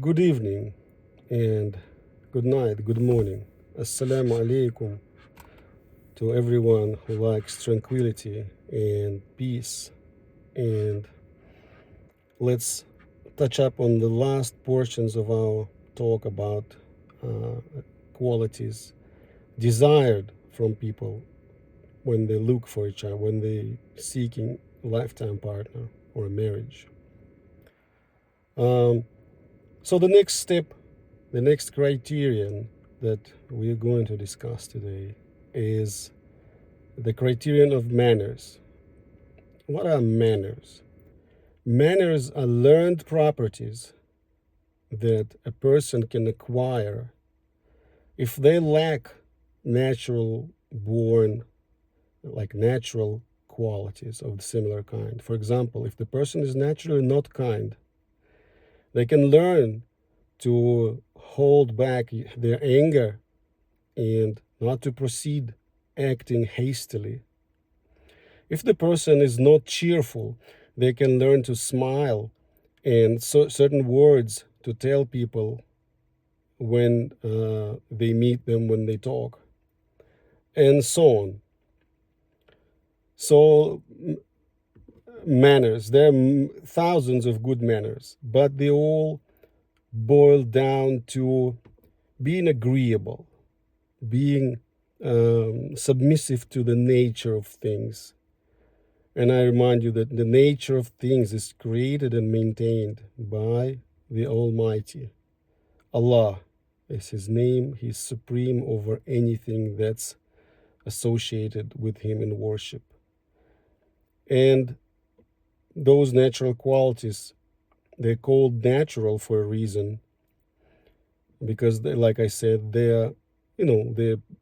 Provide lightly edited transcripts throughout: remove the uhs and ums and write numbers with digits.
Good evening and good night, good morning. Assalamu alaikum to everyone who likes tranquility and peace. And let's touch up on the last portions of our talk about uh, qualities desired from people when they look for each other, when they seeking a lifetime partner or a marriage. Um, so the next step, the next criterion that we're going to discuss today is the criterion of manners. What are manners? Manners are learned properties that a person can acquire if they lack natural born, like natural qualities of similar kind. For example, if the person is naturally not kind, they can learn to hold back their anger and not to proceed acting hastily. If the person is not cheerful, they can learn to smile and certain words to tell people when they meet them, when they talk, and so on. So, manners, there are thousands of good manners, but they all boil down to being agreeable, being submissive to the nature of things. And I remind you that the nature of things is created and maintained by the Almighty. Allah is His name. He's supreme over anything that's associated with Him in worship. And those natural qualities, they're called natural for a reason, because they, like I said, they're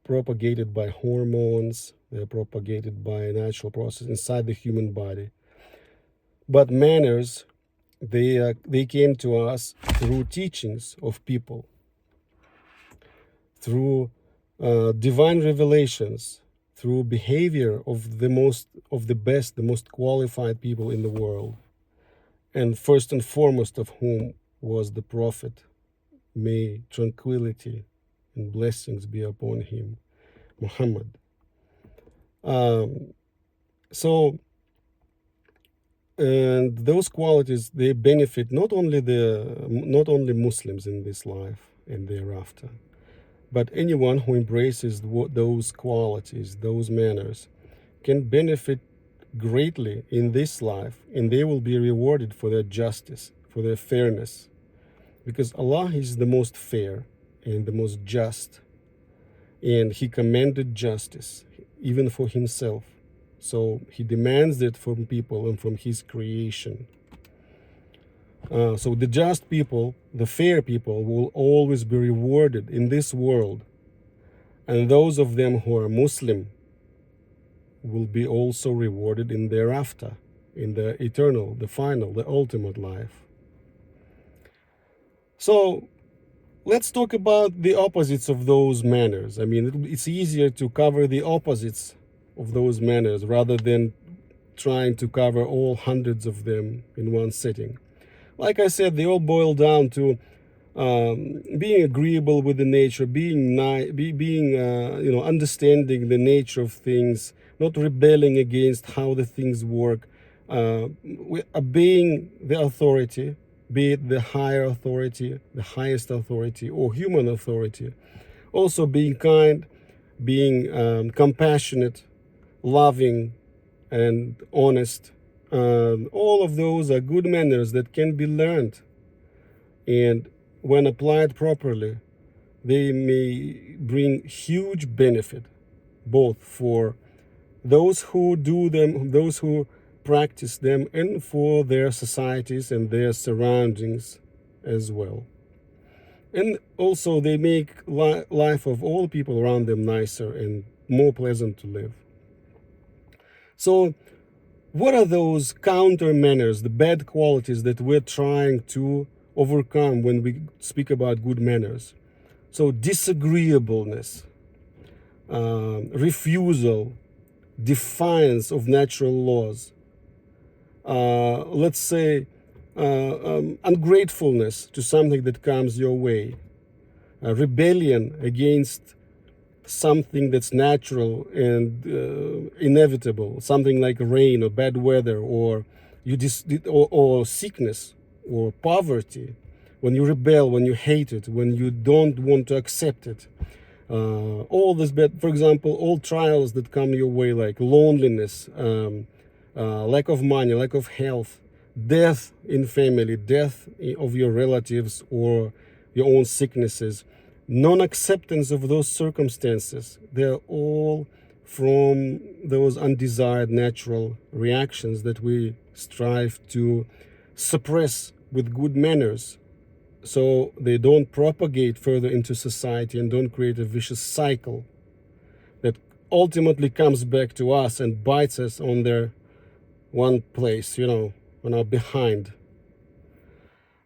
propagated by hormones, they're propagated by a natural process inside the human body. But manners, they came to us through teachings of people, through divine revelations, through behavior of the best, the most qualified people in the world, and first and foremost of whom was the Prophet. May tranquility and blessings be upon him, Muhammad. Um, so, and those qualities, they benefit not only Muslims in this life and thereafter, but anyone who embraces those qualities, those manners, can benefit greatly in this life, and they will be rewarded for their justice, for their fairness, because Allah is the most fair and the most just, and He commanded justice even for Himself. So He demands it from people and from His creation. So the just people, the fair people, will always be rewarded in this world, and those of them who are Muslim will be also rewarded in thereafter, in the eternal, the final, the ultimate life. So let's talk about the opposites of those manners. I mean, it's easier to cover the opposites of those manners rather than trying to cover all hundreds of them in one sitting. Like I said, they all boil down to being agreeable with the nature, being understanding the nature of things, not rebelling against how the things work, obeying the authority, be it the higher authority, the highest authority, or human authority. Also being kind, being compassionate, loving, and honest. All of those are good manners that can be learned, and when applied properly, they may bring huge benefit, both for those who do them, those who practice them, and for their societies and their surroundings as well. And also, they make life of all people around them nicer and more pleasant to live. So, what are those counter manners, the bad qualities that we're trying to overcome when we speak about good manners? So, disagreeableness, refusal, defiance of natural laws. Let's say ungratefulness to something that comes your way, rebellion against something that's natural and inevitable, something like rain or bad weather, or or sickness or poverty. When you rebel, when you hate it, when you don't want to accept it, all this bad, for example, all trials that come your way, like loneliness, lack of money, lack of health, death in family, death of your relatives or your own sicknesses, non-acceptance of those circumstances, they're all from those undesired natural reactions that we strive to suppress with good manners, so they don't propagate further into society and don't create a vicious cycle that ultimately comes back to us and bites us on their one place, on our behind.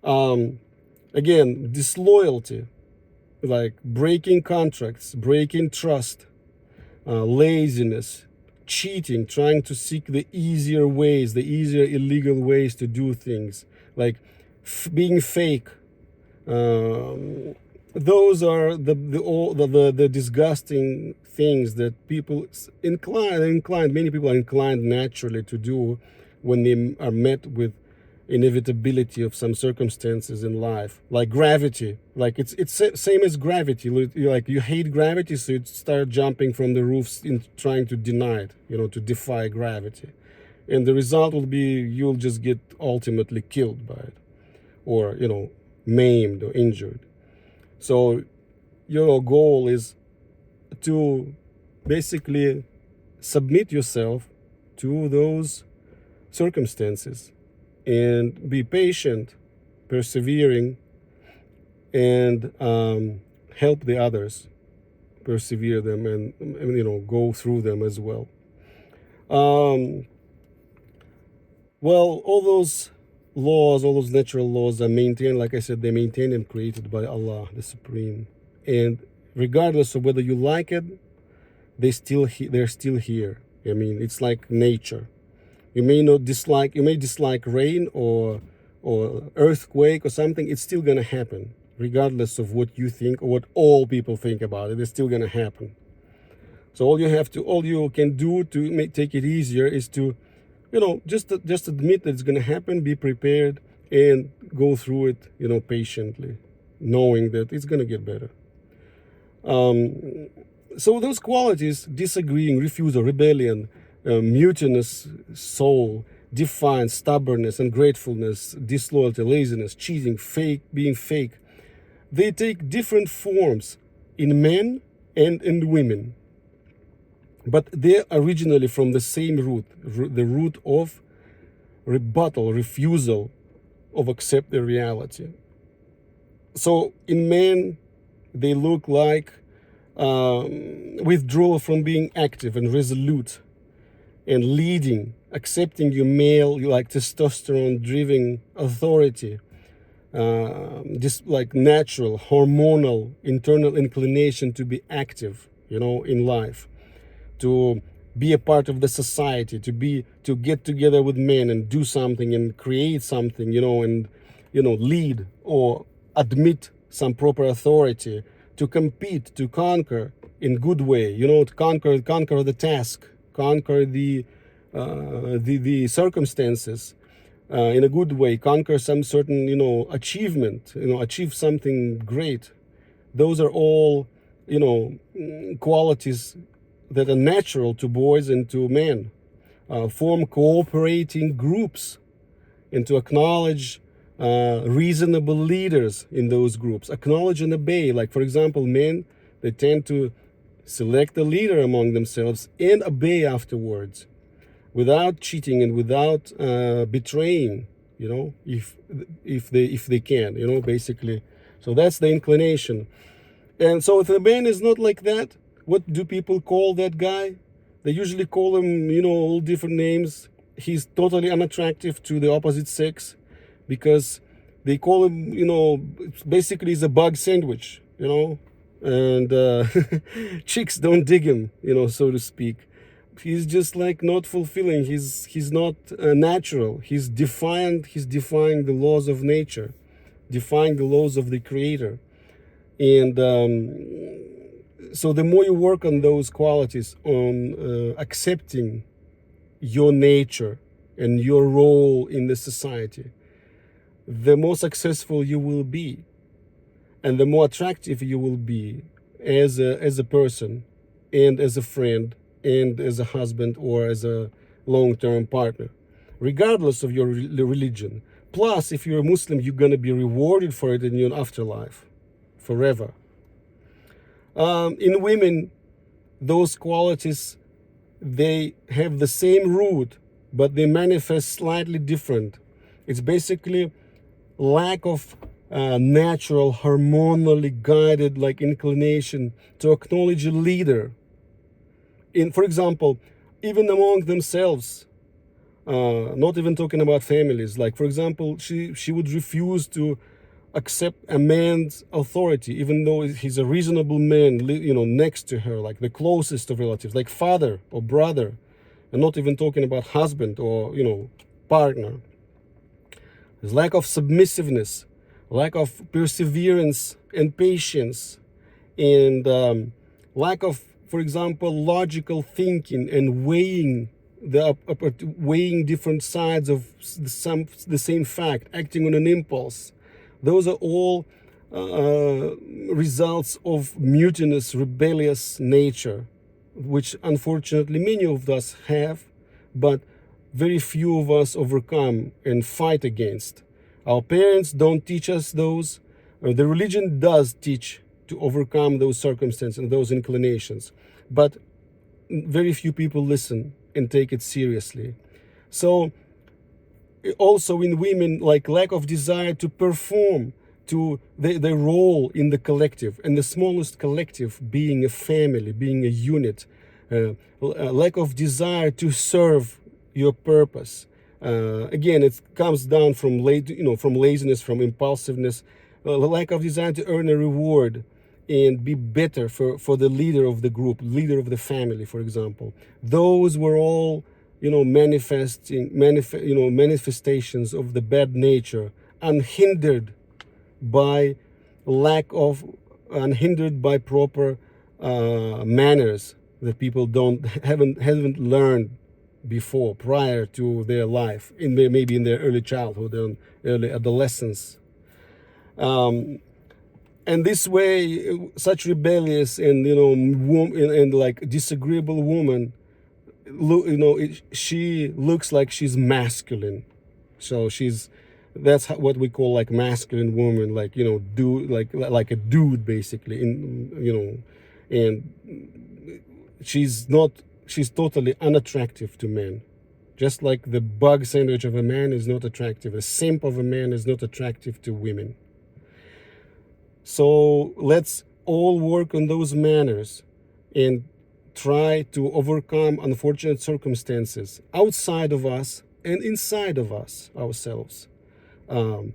Again, disloyalty, like breaking contracts, breaking trust, laziness, cheating, trying to seek the easier ways, the easier illegal ways to do things, like being fake. Those are the disgusting things that people many people are inclined naturally to do when they are met with inevitability of some circumstances in life, like gravity. Like it's same as gravity. Like you hate gravity, so you start jumping from the roofs in trying to deny it, to defy gravity, and the result will be you'll just get ultimately killed by it, or maimed or injured. So your goal is to basically submit yourself to those circumstances and be patient, persevering, and help the others persevere them and go through them as well. Well, all those laws, all those natural laws are maintained, like I said, they're maintained and created by Allah, the Supreme. And regardless of whether you like it, they're still here. I mean, it's like nature. You may dislike rain or earthquake or something. It's still gonna happen, regardless of what you think or what all people think about it. It's still gonna happen. So all you can do to take it easier is to just admit that it's going to happen, be prepared, and go through it, patiently, knowing that it's going to get better. So those qualities: disagreeing, refusal, rebellion, mutinous soul, defiance, stubbornness, ungratefulness, disloyalty, laziness, cheating, being fake, they take different forms in men and in women. But they're originally from the same root, the root of rebuttal, refusal of accept the reality. So in men, they look like withdrawal from being active and resolute and leading, accepting your male, like testosterone-driven authority, just like natural, hormonal, internal inclination to be active, in life, to be a part of the society, to get together with men and do something and create something, and lead or admit some proper authority, to compete, to conquer in good way, to conquer the task, conquer the circumstances in a good way, conquer some certain achievement, achieve something great. Those are all qualities that are natural to boys and to men. Form cooperating groups and to acknowledge reasonable leaders in those groups. Acknowledge and obey. Like, for example, men, they tend to select a leader among themselves and obey afterwards, without cheating and without betraying, if they can, basically. So that's the inclination. And so if a man is not like that, what do people call that guy? They usually call him, all different names. He's totally unattractive to the opposite sex, because they call him, basically he's a bug sandwich, and chicks don't dig him, so to speak. he's just like not fulfilling. He's not natural. He's defying the laws of nature, defying the laws of the creator. And so the more you work on those qualities, on accepting your nature and your role in the society, the more successful you will be, and the more attractive you will be as a person, and as a friend, and as a husband, or as a long-term partner, regardless of your religion. Plus, if you're a Muslim, you're going to be rewarded for it in your afterlife forever. In women, those qualities, they have the same root, but they manifest slightly different. It's basically lack of natural, hormonally guided like inclination to acknowledge a leader. For example, even among themselves, not even talking about families. Like, for example, she would refuse to accept a man's authority, even though he's a reasonable man, next to her, like the closest of relatives, like father or brother, and not even talking about husband or, partner. There's lack of submissiveness, lack of perseverance and patience, and lack of, for example, logical thinking and weighing different sides of the same fact, acting on an impulse. Those are all results of mutinous, rebellious nature, which unfortunately many of us have, but very few of us overcome and fight against. Our parents don't teach us those. The religion does teach to overcome those circumstances and those inclinations, but very few people listen and take it seriously. So also in women, like lack of desire to perform to their role in the collective, and the smallest collective being a family, being a unit, lack of desire to serve your purpose. Again, it comes down from from laziness, from impulsiveness, lack of desire to earn a reward and be better for the leader of the group, leader of the family, for example. Those were all manifestations of the bad nature, unhindered by unhindered by proper manners that people haven't learned before, prior to their life, maybe in their early childhood and early adolescence. And this way, such rebellious and and like disagreeable woman, she looks like she's masculine. So that's what we call like masculine woman, like like a dude basically, and she's totally unattractive to men. Just like the bug sandwich of a man is not attractive, the simp of a man is not attractive to women. So let's all work on those manners and try to overcome unfortunate circumstances outside of us and inside of us ourselves. Be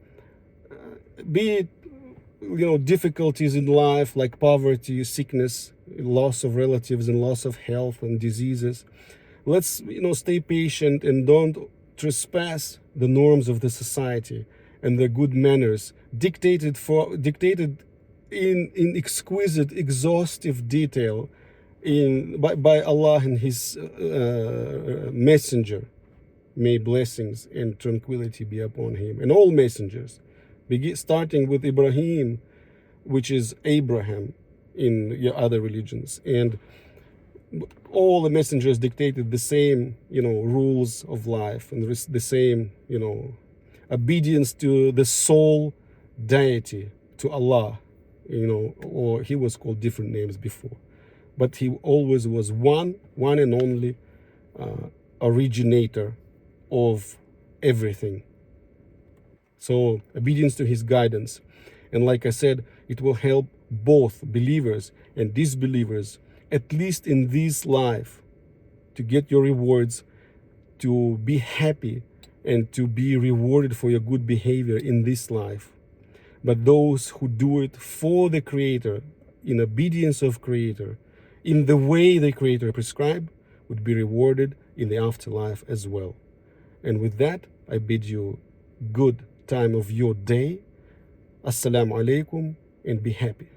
it difficulties in life like poverty, sickness, loss of relatives, and loss of health and diseases. Let's stay patient and don't trespass the norms of the society and the good manners dictated in exquisite, exhaustive detail by Allah and His messenger. May blessings and tranquility be upon him and all messengers, starting with Ibrahim, which is Abraham in your other religions, and all the messengers dictated the same rules of life and the same obedience to the sole deity, to Allah, or he was called different names before, but he always was one and only originator of everything. So obedience to his guidance, and like I said, it will help both believers and disbelievers, at least in this life, to get your rewards, to be happy and to be rewarded for your good behavior in this life. But those who do it for the Creator, in obedience of Creator, in the way the Creator prescribed, would be rewarded in the afterlife as well. And with that, I bid you good time of your day. Assalamu alaikum, and be happy.